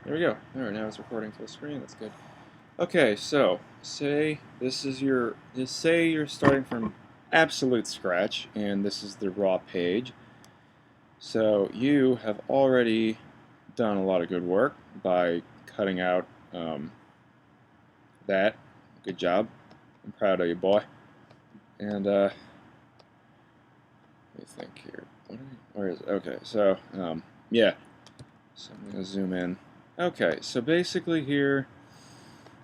There we go. Alright, now it's recording full screen. That's good. Okay, so say this is your say you're starting from absolute scratch and this is the raw page. So you have already done a lot of good work by cutting out that. Good job. I'm proud of you, boy. And let me think here. Where is it? Okay, so yeah. So I'm gonna zoom in. Okay, so basically here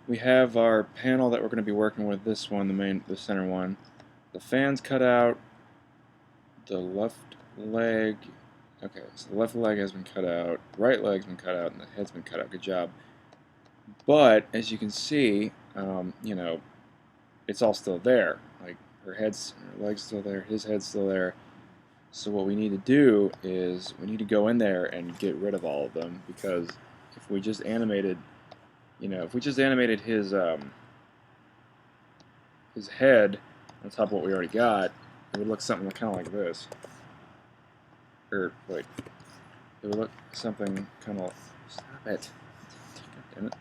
we have our panel that we're going to be working with. This one, the center one. The fan's cut out. The left leg. Okay, so the left leg has been cut out. Right leg's been cut out, and the head's been cut out. Good job. But as you can see, you know, it's all still there. Like her leg's still there. His head's still there. So what we need to do is we need to go in there and get rid of all of them, because if we just animated, if we just animated his head on top of what we already got, it would look something kind of like this. Or, wait, it would look something kind of... Stop it. God damn it.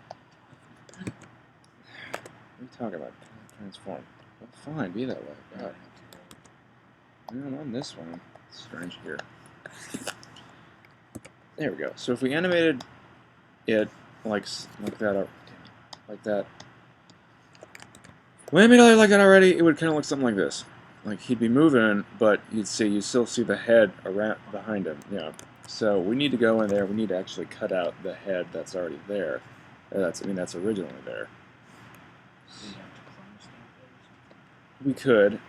What are you talking about? Transform. Well, fine, be that way. God. No, on this one. It's strange here. There we go. So if we animated it like that, like that. When I animated it like that already, it would kind of look something like this. Like he'd be moving, but you'd still see the head around behind him. Yeah. So we need to go in there. We need to actually cut out the head that's already there. That's originally there. We could.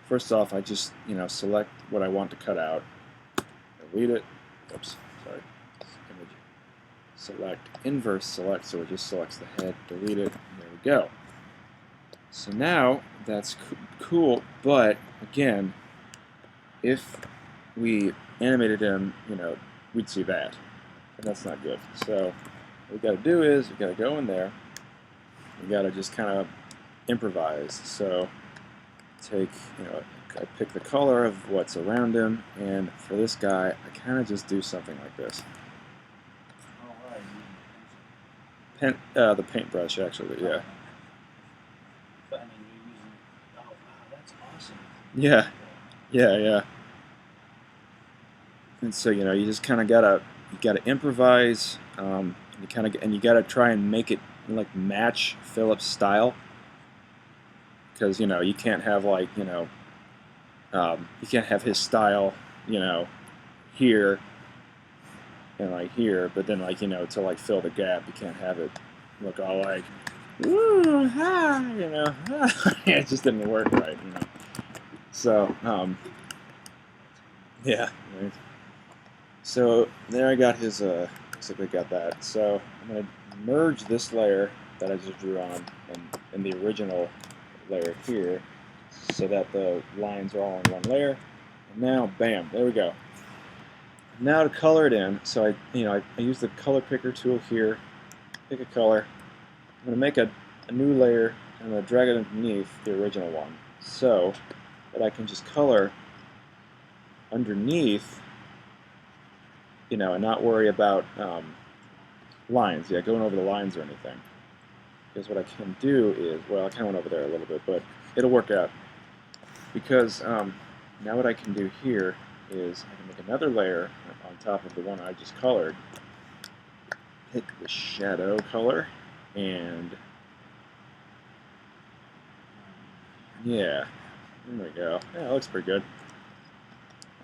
First off, I just select what I want to cut out. Delete it. Oops. Sorry. Image. Select inverse select, so it just selects the head. Delete it. And there we go. So now that's cool, but again, if we animated him, we'd see that, and that's not good. So what we got to do is we got to go in there. We got to just kind of improvise. So take, I pick the color of what's around him, and for this guy, I kind of just do something like this. The paintbrush, actually, yeah. But I mean, you're using. Oh wow, that's awesome. Yeah, yeah. And so you just kind of gotta improvise. You gotta try and make it like match Philip's style, because you can't have you can't have his style here and like here, but then to like fill the gap, you can't have it look all like woo ha it just didn't work right. So yeah. Right. So there I got his, looks like we got that. So I'm going to merge this layer that I just drew on in the original layer here, so that the lines are all in one layer. And now, bam, there we go. Now to color it in, so I use the color picker tool here, pick a color. I'm going to make a new layer, and I'm going to drag it underneath the original one, so that I can just color underneath, and not worry about lines, going over the lines or anything. Because what I can do is, well, I kind of went over there a little bit, but it'll work out. Because now what I can do here is I can make another layer on top of the one I just colored. Pick the shadow color, and yeah, there we go. Yeah, it looks pretty good.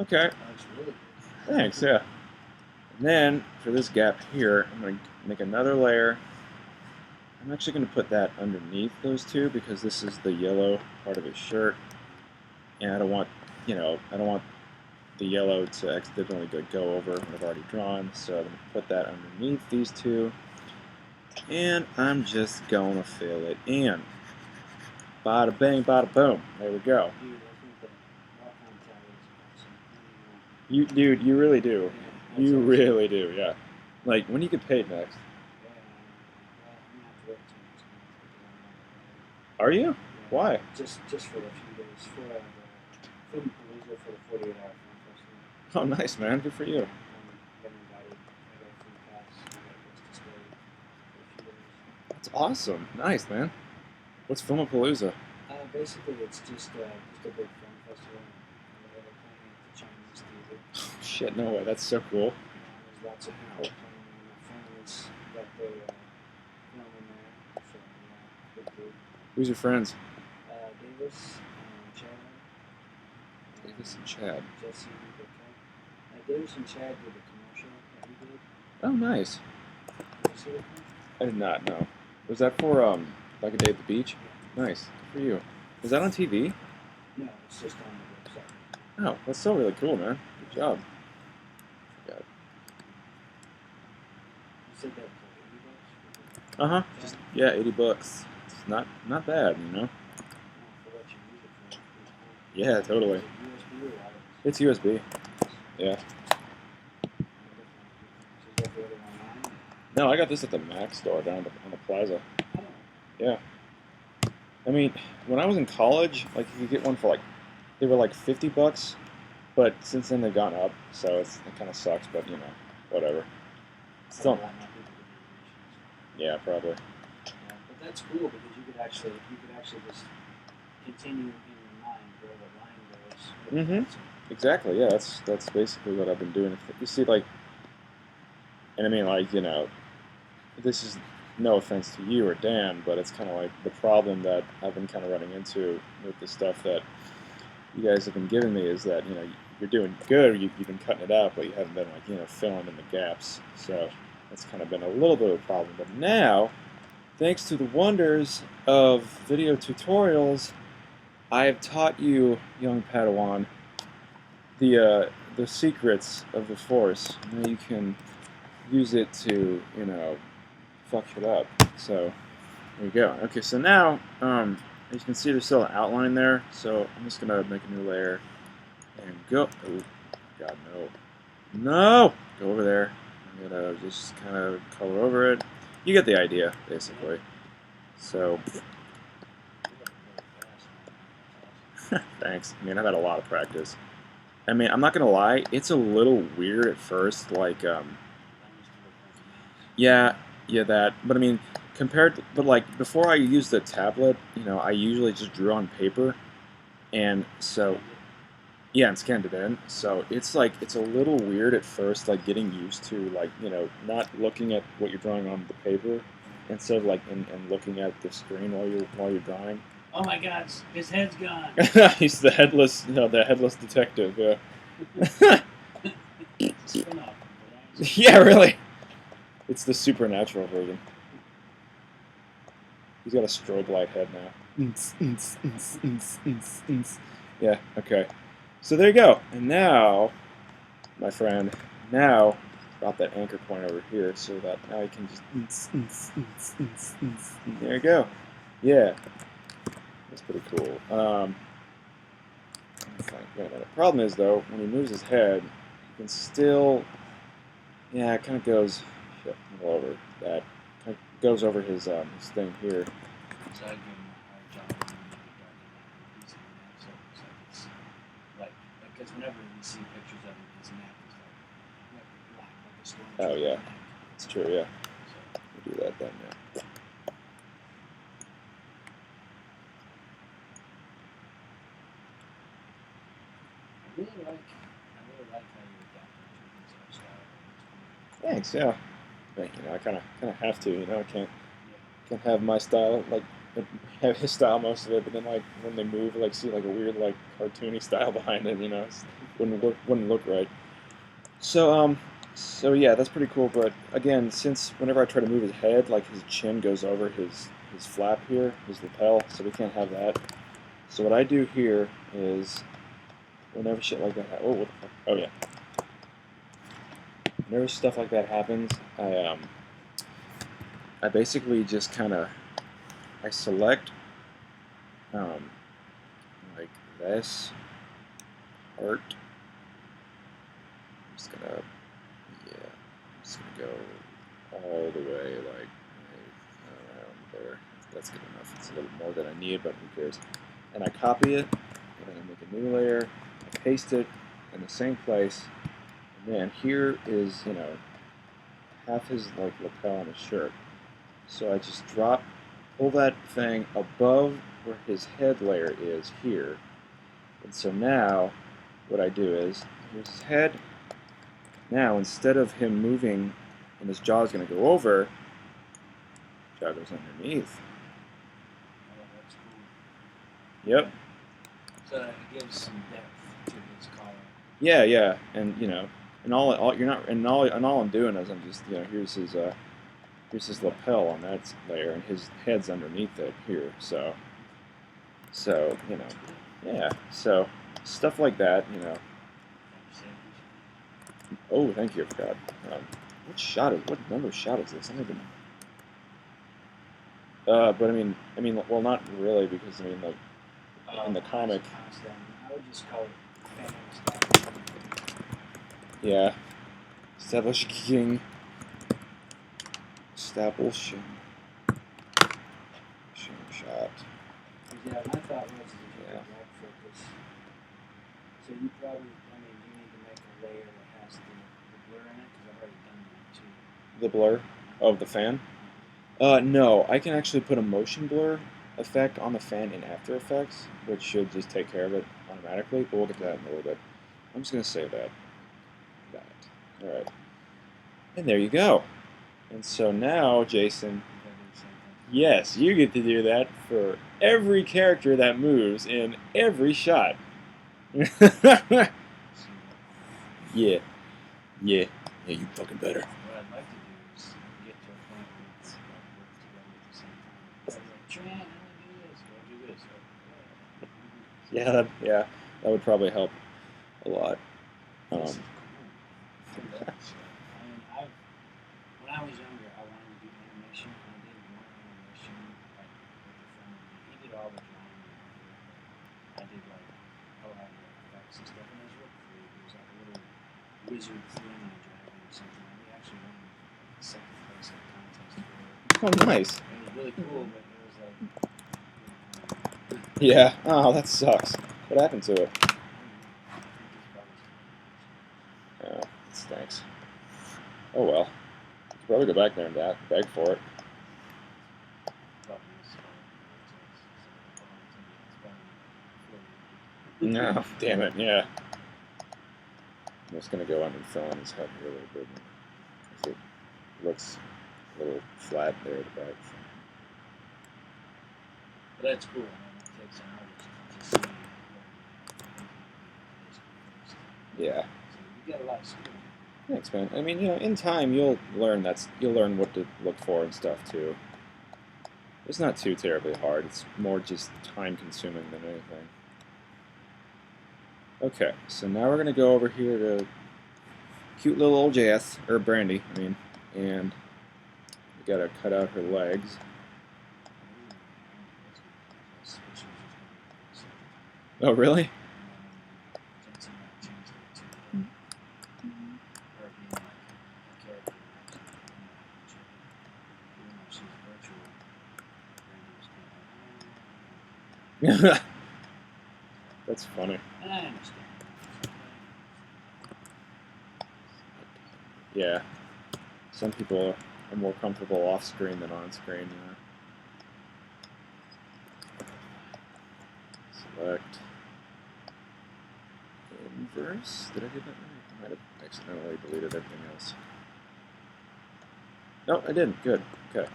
Okay. That looks really good. Thanks, yeah. And then, for this gap here, I'm going to make another layer. I'm actually going to put that underneath those two, because this is the yellow part of his shirt, and I don't want the yellow to accidentally go over what I've already drawn, so I'm going to put that underneath these two, and I'm just going to fill it in. Bada bang, bada boom. There we go. Dude, I think the Rockman tower is awesome. Dude, you really do. Yeah, You awesome. really do, yeah. Like, when you get paid next? Yeah, well, I'm gonna have to wait till next month. Are you? Yeah, Why? Just for a few days for the film Palooza for the 48-hour film festival. Oh, nice, man. Good for you. Been invited. I got a free pass. awesome. Nice, man. What's Filmapalooza? Basically, it's just a big film festival. And they're playing at the Chinese theater. Shit, no way. That's so cool. There's lots of people playing, and my friends that they film in there. So yeah, big group. Who's your friends? Davis, Chad, Davis and Chad. Jesse, Davis and Chad did the commercial that we did. Oh, nice. Did you see the commercial? I did not know. Was that for like a day at the beach? Nice. Good for you. Was that on TV? No, it's just on the website. Oh, that's still really cool, man. Good job. You said that for $80? Uh huh. Just yeah, $80. It's not bad, you know. For what you use it for. Yeah, totally. Is it USB or wireless? It's USB. Yeah. So you got the other online? No, I got this at the Mac store down on the plaza. Oh, Yeah. I mean, when I was in college, like you could get one for like, they were like $50, but since then they've gone up, so it kind of sucks. But you know, whatever. Still, a lot more people could be yeah, probably. Yeah, but that's cool because you could actually just continue in your mind where the line goes. Exactly. Yeah, that's basically what I've been doing. You see, like, and I mean, like, you know, this is no offense to you or Dan, but it's kind of like the problem that I've been kind of running into with the stuff that you guys have been giving me is that, you know, you're doing good, you've been cutting it out, but you haven't been, like, you know, filling in the gaps. So that's kind of been a little bit of a problem. But now, thanks to the wonders of video tutorials, I have taught you, young Padawan, the secrets of the Force. Now you can use it to, you know, fuck shit up. So there you go. Okay, so now, as you can see, there's still an outline there. So I'm just gonna make a new layer and go. Oh, God, no, no! Go over there. I'm gonna just kind of color over it. You get the idea, basically. So thanks. I mean, I've had a lot of practice. I mean, I'm not gonna lie, it's a little weird at first. Like, yeah, that. But I mean, but like before I used the tablet, you know, I usually just drew on paper, and so yeah, and scanned it in. So it's like it's a little weird at first, like getting used to like you know not looking at what you're drawing on the paper, instead of like and looking at the screen while you're drawing. Oh my God, his head's gone. He's the headless, you know, the headless detective. Yeah. Spin off. Yeah, really. It's the supernatural version. He's got a strobe light head now. Yeah, okay. So there you go. And now, my friend, now drop that anchor point over here so that now I can just. There you go. Yeah. That's pretty cool. Wait a minute. The problem is, though, when he moves his head, you can still. Yeah, it kind of goes. Shit, all over that. Kind of goes over his thing here. So I give him a hard job. It's like because whenever we see pictures of him, his neck is like black, like a storm. Oh yeah, it's true. Yeah, we'll do that then. Yeah. I really like how you adapt to his style. Thanks. Yeah. But, you know, I kind of have to. You know, I can't have my style like have his style most of it, but then like when they move, like see like a weird like cartoony style behind it. You know, it wouldn't look right. So so yeah, that's pretty cool. But again, since whenever I try to move his head, like his chin goes over his flap here, his lapel, so we can't have that. So what I do here is whenever shit like that happens, oh, what the fuck? Oh yeah. Whenever stuff like that happens, I basically just kind of I select like this part. I'm just gonna go all the way like right around there. That's good enough. It's a little more than I need, but who cares? And I copy it, and then I make a new layer. I paste it in the same place. And then here is, you know, half his like lapel on his shirt. So I just pull that thing above where his head layer is here. And so now what I do is, here's his head. Now instead of him moving and his jaw is going to go over, jaw goes underneath. Oh, that's cool. Yep. So it gives some depth to his collar. Yeah, yeah, and you know, and all you're not, and all I'm doing is I'm just, you know, here's his lapel on that layer, and his head's underneath it here. So you know, yeah. So stuff like that, you know. Oh, thank you, I forgot. What number shot is this? I don't even. But I mean, well, not really, because I mean, like, in the comic. I would just call it famous. Yeah. Establishing. Establishing. Shot. Yeah, my thought was if you Yeah. could drag focus. So you probably, I mean, you need to make a layer that has the blur in it, because I've already done that too. The blur of the fan? No, I can actually put a motion blur effect on the fan in After Effects, which should just take care of it automatically, but we'll get to that in a little bit. I'm just going to say that. Alright. And there you go. And so now, Jason, yes, you get to do that for every character that moves in every shot. Yeah. Yeah. Yeah, you fucking better. What I'd like to do is get to a point where it's like work together at the same time. It's like, Trent, I'm gonna do this, go do this. Yeah, that would probably help a lot. This is cool. I mean, when I was younger, I wanted to do animation. And I did one animation, like with a friend of mine. He did all the drawing. I did like effects and stuff, and it was real cool. It was like a little wizard thing on a dragon or something. And we actually won second place at a contest for it. Oh, nice. It was really cool, but it was like, Yeah. Oh, that sucks. What happened to it? Oh, that stinks. Oh well. Could probably go back there and beg for it. No, damn it, yeah. I'm just gonna go on and fill in his head a little bit. It looks a little flat there at the back. But that's cool. I mean, it takes an artist to see. Yeah. So you get a lot of skill. Thanks, man. I mean, you know, in time you'll learn what to look for and stuff too. It's not too terribly hard. It's more just time consuming than anything. Okay, so now we're gonna go over here to cute little old Jess, or Brandy, I mean, and we gotta cut out her legs. Oh, really? That's funny. I understand. Yeah. Some people are more comfortable off screen than on screen, you know. Select inverse. Did I do that right? I might have accidentally deleted everything else. No, I didn't. Good. Okay.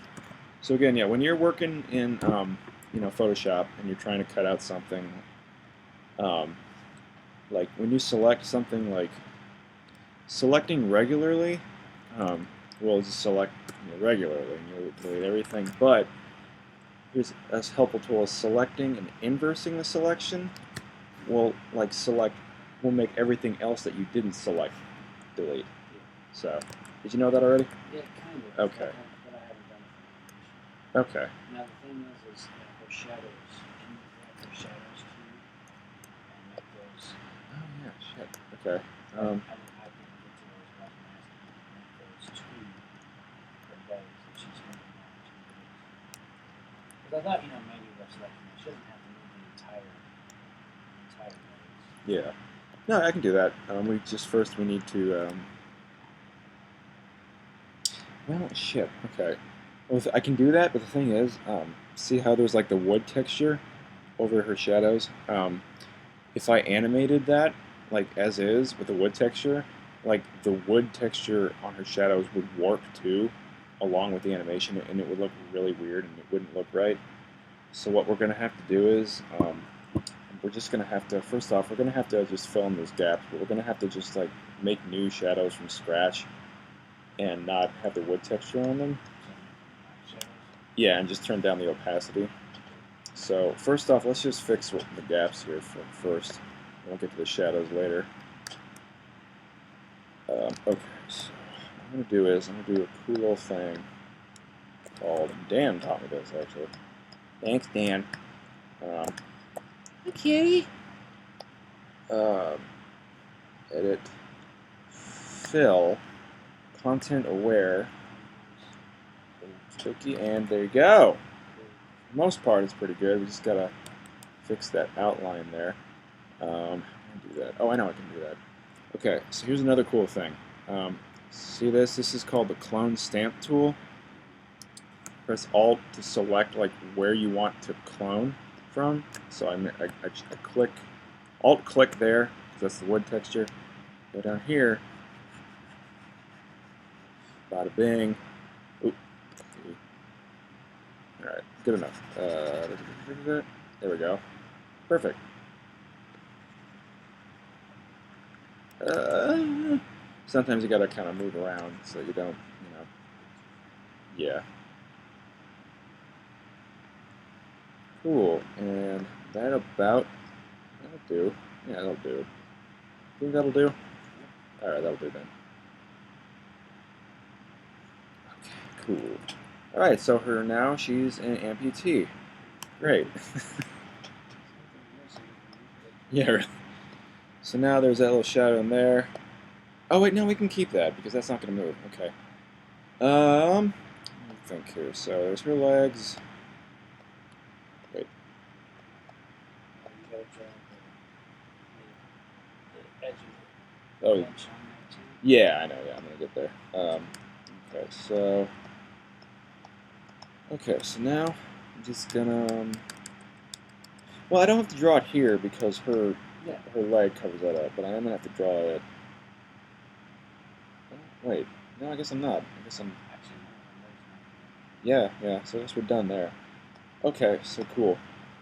So again, yeah, when you're working in you know, Photoshop and you're trying to cut out something, like when you select something, like selecting regularly, we'll just select, you know, regularly and you'll delete everything. But here's a helpful tool: is selecting and inversing the selection. We'll make everything else that you didn't select delete. So, did you know that already? Yeah, kind of. Okay. But I haven't done it for animation. Okay. Now the thing is her shadows. Can you grab her shadows too and make those? Oh yeah, shit. Okay. I think get to those right now. Make those two her legs that she's moving on two legs. Because I thought, you know, maybe that's like, she doesn't have to move the entire legs. Yeah. No, I can do that. We need to. Well, shit. Okay. Well, I can do that, but the thing is, see how there's like the wood texture over her shadows? If I animated that, like as is, with the wood texture, like the wood texture on her shadows would warp too, along with the animation, and it would look really weird and it wouldn't look right. So what we're going to have to do is, we're just going to have to, first off, we're going to have to just fill in those gaps, but we're going to have to just like make new shadows from scratch and not have the wood texture on them. Yeah, and just turn down the opacity. So first off, let's just fix the gaps here first. We'll get to the shadows later. Okay, so what I'm going to do is I'm going to do a cool little thing called, Dan taught me this actually. Thanks, Dan. Okay. Edit, fill, content aware, and there you go. For the most part, it's pretty good. We just gotta fix that outline there. How can I do that? Oh, I know I can do that. Okay, so here's another cool thing. See this? This is called the clone stamp tool. Press Alt to select like where you want to clone from. So I click, Alt click there, because that's the wood texture. Go down here. Bada bing. Oop. Alright, good enough. There we go. Perfect. Sometimes you gotta kind of move around so you don't, yeah. Cool, and that'll do. Yeah, that'll do. Think that'll do? Alright, that'll do then. Okay, cool. Alright, so now she's an amputee. Great. Yeah. So now there's that little shadow in there. Oh wait, no, we can keep that because that's not going to move. Okay. Let me think here. So there's her legs. Wait. Oh. Yeah, I know. Yeah, I'm gonna get there. Okay, so. Okay, so now I'm just gonna. Well, I don't have to draw it here because her leg covers that up, but I am gonna have to draw it. Oh, wait, no, I guess I'm not. I guess I'm. Yeah, yeah. So I guess we're done there. Okay, so cool.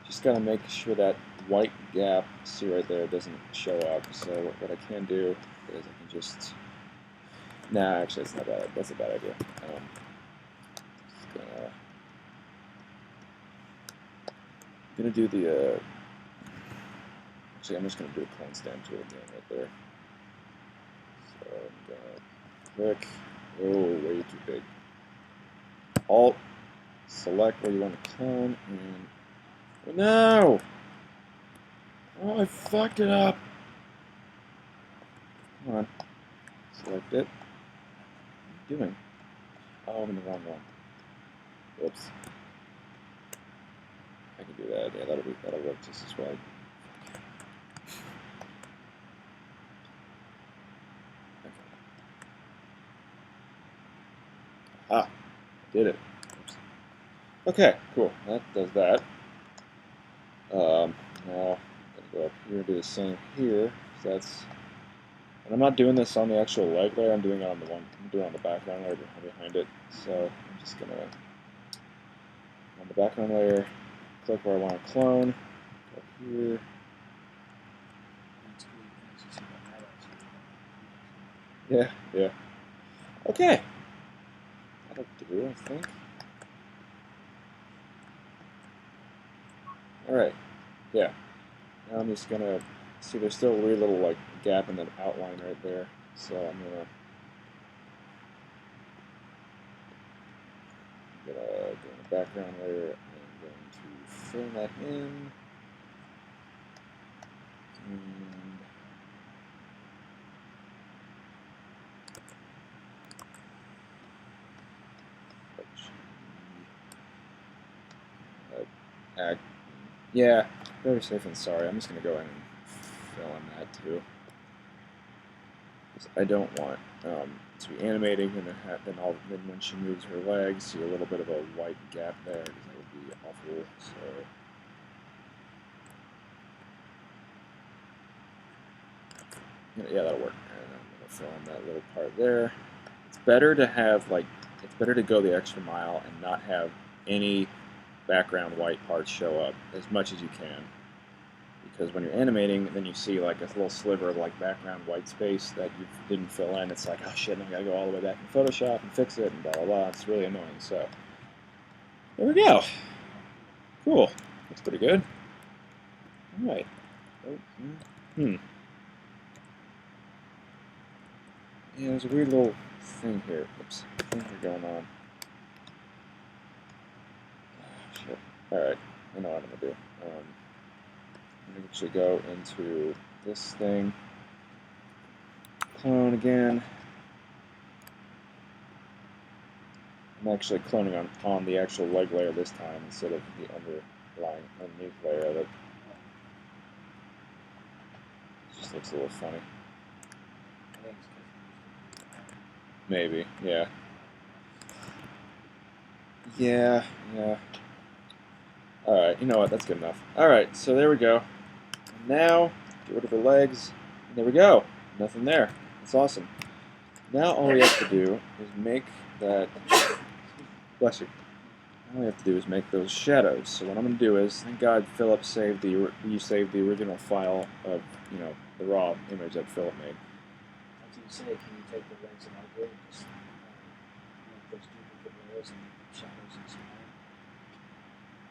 Just gotta make sure that white gap, see right there, doesn't show up. So what I can do is I can just. Nah, actually, it's not bad. That's a bad idea. Just gonna do the. Actually, I'm just gonna do a clone stamp tool again right there. So I'm gonna click. Oh, way too big. Alt, select where you want to clone, and oh, no! Oh, I fucked it up. Come on, select it. What are you doing? Oh, I'm in the wrong one. Whoops. I can do that. Yeah, that'll work just as well. Ah, did it. Oops. Okay, cool. That does that. Now I'm gonna go up here and do the same here. So that's. And I'm not doing this on the actual leg layer. I'm doing it on the one. I'm doing it on the background layer behind it. So I'm just gonna on the background layer, click where I want to clone. Go here. Yeah, yeah. Okay. That'll do, I think. Alright. Yeah. Now I'm just gonna see there's still a weird little like gap in the outline right there. So I'm gonna go in the background layer and I'm going to fill that in. And yeah, very safe and sorry. I'm just gonna go ahead and fill in that too. I don't want to be animating, and then when she moves her legs, see a little bit of a white gap there, because that would be awful. So. Yeah, that'll work. And I'm gonna fill in that little part there. It's better to have it's better to go the extra mile and not have any background white parts show up as much as you can. Because when you're animating, then you see like a little sliver of like background white space that you didn't fill in. It's like, oh shit, I gotta go all the way back in Photoshop and fix it and blah blah blah. It's really annoying. So there we go. Cool. That's pretty good. All right. Yeah, there's a weird little thing here. Oops, thing here going on. Oh, shit. Alright, I know what I'm gonna do. I'm gonna actually go into this thing. Clone again. I'm actually cloning on the actual leg layer this time instead of the underneath layer of it. It just looks a little funny. Maybe, yeah. Yeah. Alright, you know what, that's good enough. Alright, so there we go. And now, get rid of the legs. And there we go. Nothing there. That's awesome. Now all we have to do is make that... Bless you. All we have to do is make those shadows. So what I'm going to do is, thank God Philip saved you saved the original file of, the raw image that Philip made. As you say, can you take the legs and over and just make those duplicate layers and make shadows and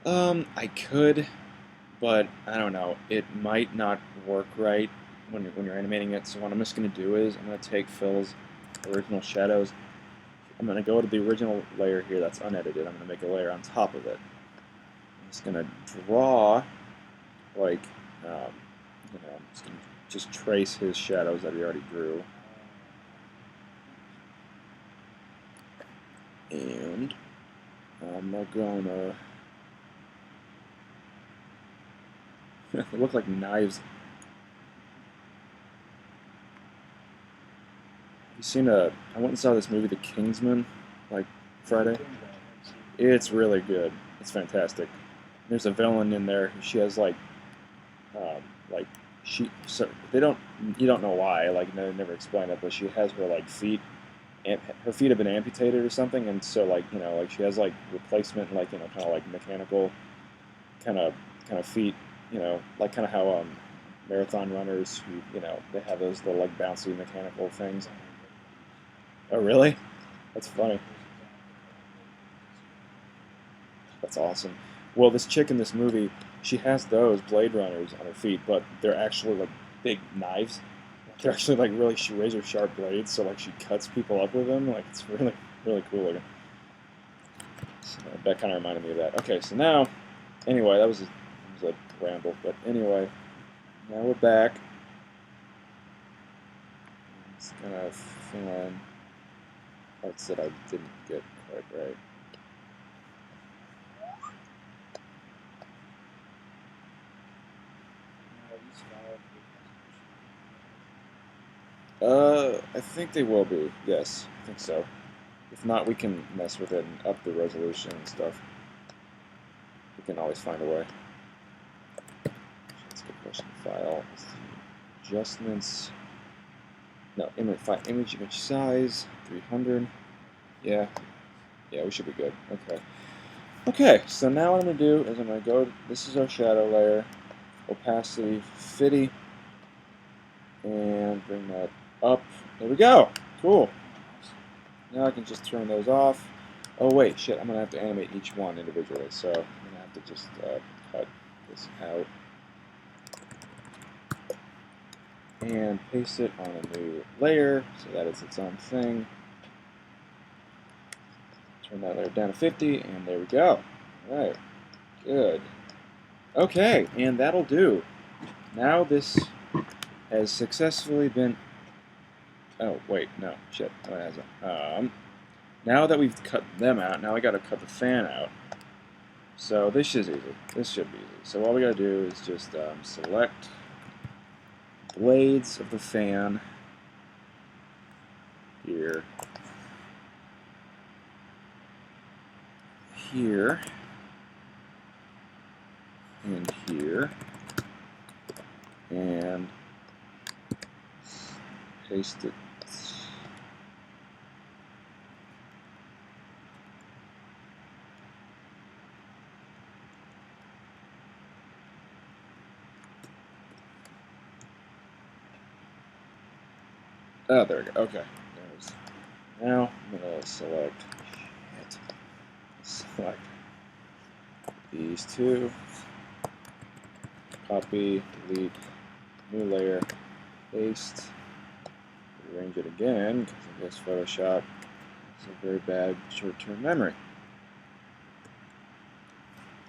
small? I could, but I don't know. It might not work right when you're animating it. So what I'm just going to do is I'm going to take Phil's original shadows. I'm going to go to the original layer here that's unedited. I'm going to make a layer on top of it. I'm just going to draw, I'm just going to trace his shadows that he already drew. And I'm going to... They look like knives. Have you seen I went and saw this movie, The Kingsman, like Friday. It's really good. It's fantastic. There's a villain in there. She has so you don't know why, they never explain it, but she has her feet, and her feet have been amputated or something, and so she has replacement kind of mechanical kind of feet, kind of how marathon runners who they have those little bouncy mechanical things. Oh really? That's funny. That's awesome. Well, this chick in this movie, she has those Blade Runners on her feet, but they're actually big knives. They're actually really razor sharp blades, so she cuts people up with them. It's really, really cool looking. So that kind of reminded me of that. Okay, so now, anyway, that was a ramble, but anyway, now we're back. I'm just gonna fill in parts that I didn't get quite right. I think they will be. Yes, I think so. If not, we can mess with it and up the resolution and stuff. We can always find a way. Let's get question file. Adjustments. No, image size 300. Yeah, we should be good. Okay. Okay, so now what I'm going to do is I'm going to go, this is our shadow layer, opacity 50, and bring that up. There we go. Cool. Now I can just turn those off. Oh wait, shit, I'm going to have to animate each one individually, so I'm going to have to just cut this out. And paste it on a new layer, so that it's its own thing. Turn that layer down to 50, and there we go. Alright, good. Okay, and that'll do. Now this has successfully been... Oh, wait, no, shit, no, it hasn't. Now that we've cut them out, now I gotta cut the fan out. So this is easy. This should be easy. So all we gotta do is just select blades of the fan. here, here, and here, and paste it. Oh, there we go. Okay. Now I'm going to select these two, copy, delete, new layer, paste, rearrange it again, because I guess Photoshop is a very bad short-term memory.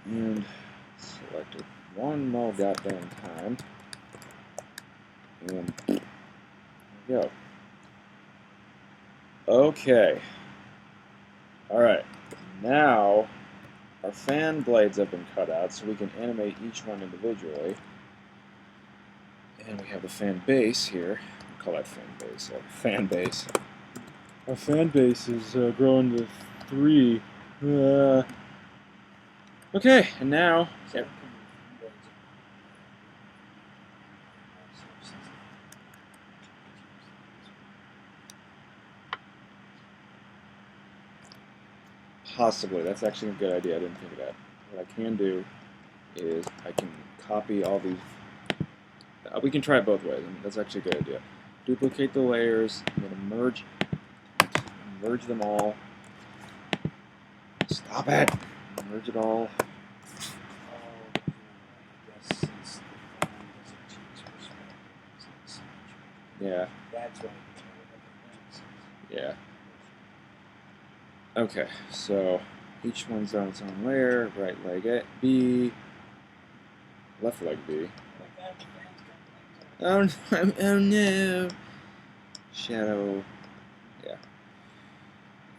And select it one more goddamn time. And there we go. Okay. Alright. Now our fan blades have been cut out, so we can animate each one individually. And we have the fan base here. We'll call that fan base. Fan base. Our fan base is growing to 3. Okay, and now... Possibly. That's actually a good idea. I didn't think of that. What I can do is I can copy all these... we can try it both ways. I mean, that's actually a good idea. Duplicate the layers. I'm going to merge them all. Stop it! Merge it all. Yeah. That's right. Yeah. Okay, so each one's on its own layer. Right leg A, B, left leg B. Oh no! Oh no! Shadow. Yeah.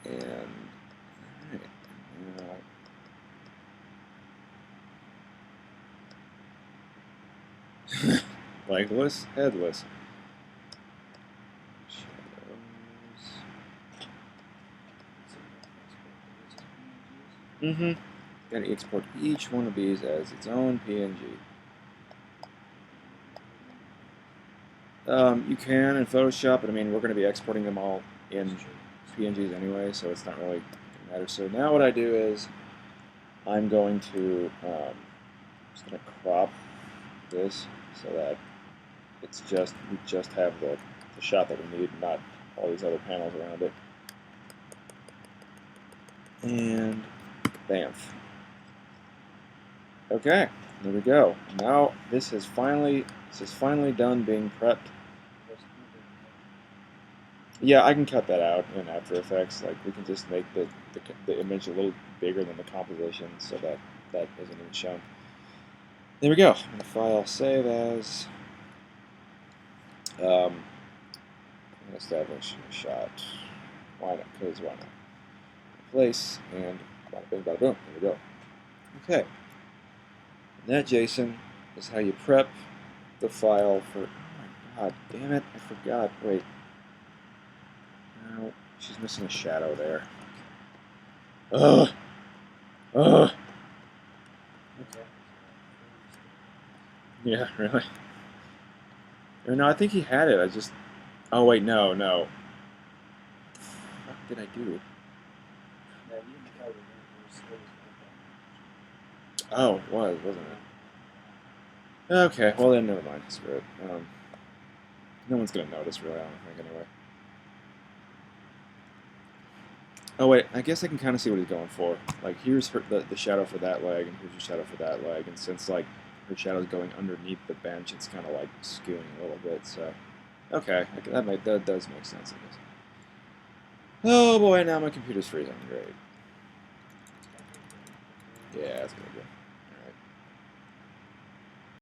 And alright. Legless, headless. Mm-hmm. Gotta export each one of these as its own PNG. You can in Photoshop, but I mean, we're going to be exporting them all in PNGs anyway, so it's not really going to matter. So now what I do is I'm going to just going to crop this so that it's just we just have the shot that we need, not all these other panels around it. And bamf. Okay, there we go. Now this is finally done being prepped. Yeah, I can cut that out in After Effects. Like we can just make the image a little bigger than the composition so that that isn't even shown. There we go. I'm gonna file save as. Establish a shot. Why not? Because why not? Place and bada bing, bada boom. There we go. Okay. And that, Jason, is how you prep the file for. Oh my god, damn it! I forgot. Wait. No, she's missing a shadow there. Ugh. Ugh. Okay. Yeah, really. Or no, I think he had it. I just. Oh wait, no. What the fuck did I do? Oh, it was, wasn't it? Okay, well then, never mind. Screw it. No one's gonna notice, really. I don't think, anyway. Oh wait, I guess I can kind of see what he's going for. Like, here's the shadow for that leg, and here's the shadow for that leg, and since like her shadow's going underneath the bench, it's kind of like skewing a little bit. So, okay, that does make sense, I guess. Oh boy, now my computer's freezing. Great. Yeah, that's gonna go.